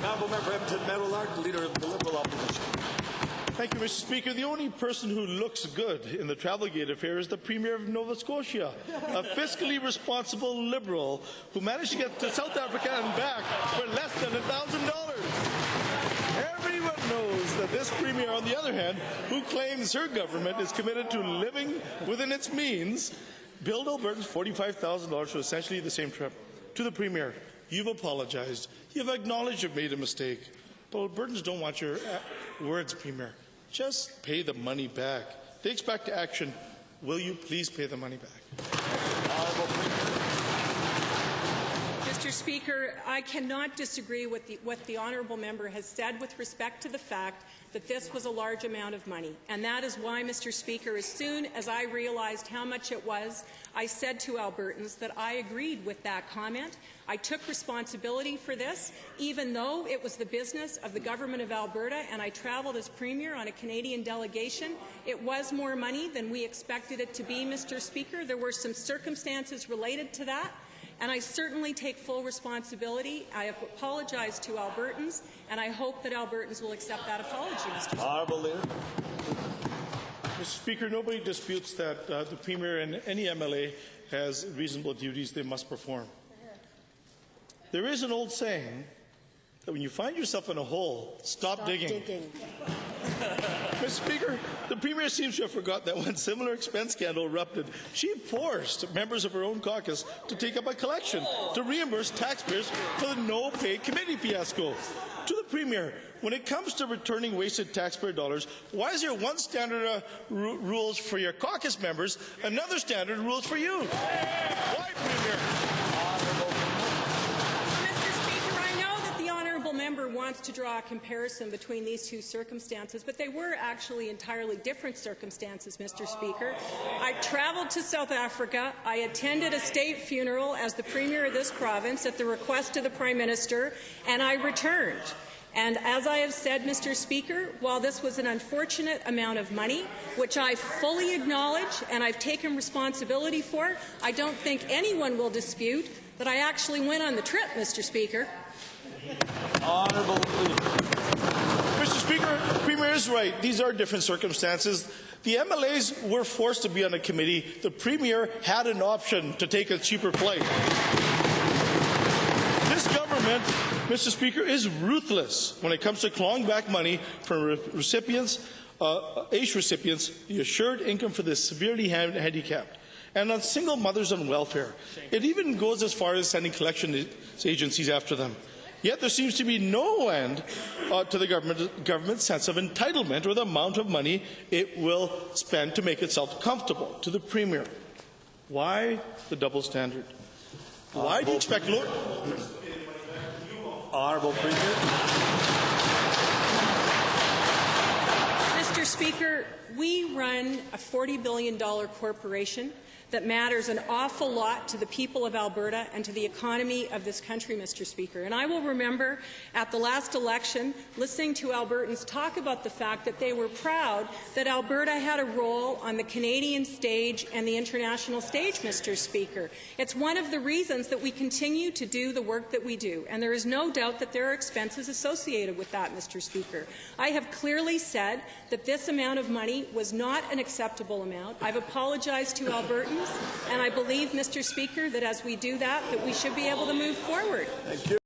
Honourable Member Edmonton Meadowlark, Leader of the Liberal Opposition. Thank you, Mr. Speaker. The only person who looks good in the Travelgate affair is the Premier of Nova Scotia, a fiscally responsible Liberal who managed to get to South Africa and back for less than $1,000. Everyone knows that this Premier, on the other hand, who claims her government is committed to living within its means, billed Albertans $45,000 for essentially the same trip. To the Premier, you've apologized. You've acknowledged you've made a mistake. But Albertans don't want your words, Premier. Just pay the money back. They expect action. Will you please pay the money back? Mr. Speaker, I cannot disagree with what the honourable member has said with respect to the fact that this was a large amount of money. And that is why, Mr. Speaker, as soon as I realized how much it was, I said to Albertans that I agreed with that comment. I took responsibility for this, even though it was the business of the Government of Alberta, and I travelled as Premier on a Canadian delegation. It was more money than we expected it to be, Mr. Speaker. There were some circumstances related to that, and I certainly take full responsibility. I have apologized to Albertans, and I hope that Albertans will accept that apology, Mr. Speaker. Honourable Leader. Mr. Speaker, nobody disputes that the Premier and any MLA has reasonable duties they must perform. There is an old saying that when you find yourself in a hole, stop digging. Mr. Speaker, the Premier seems to have forgot that when similar expense scandal erupted, she forced members of her own caucus to take up a collection to reimburse taxpayers for the no-pay committee fiasco. To the Premier, when it comes to returning wasted taxpayer dollars, why is there one standard rules for your caucus members, another standard rules for you? Why, Premier? Member wants to draw a comparison between these two circumstances, but they were actually entirely different circumstances, Mr. Speaker. I travelled to South Africa. I attended a state funeral as the Premier of this province at the request of the Prime Minister, and I returned. And as I have said, Mr. Speaker, while this was an unfortunate amount of money, which I fully acknowledge and I've taken responsibility for, I don't think anyone will dispute that I actually went on the trip, Mr. Speaker. Honourable Leader. Mr. Speaker, the Premier is right. These are different circumstances. The MLAs were forced to be on a committee. The Premier had an option to take a cheaper flight. This government, Mr. Speaker, is ruthless when it comes to clawing back money from recipients, ACE recipients, the assured income for the severely handicapped, and on single mothers on welfare. It even goes as far as sending collection agencies after them. Yet there seems to be no end to the government's sense of entitlement or the amount of money it will spend to make itself comfortable. To the Premier, why the double standard? Why do you expect Honourable Premier. Mr. Speaker, we run a $40 billion corporation that matters an awful lot to the people of Alberta and to the economy of this country, Mr. Speaker. And I will remember at the last election listening to Albertans talk about the fact that they were proud that Alberta had a role on the Canadian stage and the international stage, Mr. Speaker. It's one of the reasons that we continue to do the work that we do, and there is no doubt that there are expenses associated with that, Mr. Speaker. I have clearly said that this amount of money was not an acceptable amount. I've apologized to Albertans. And I believe, Mr. Speaker, that as we do that, that we should be able to move forward. Thank you.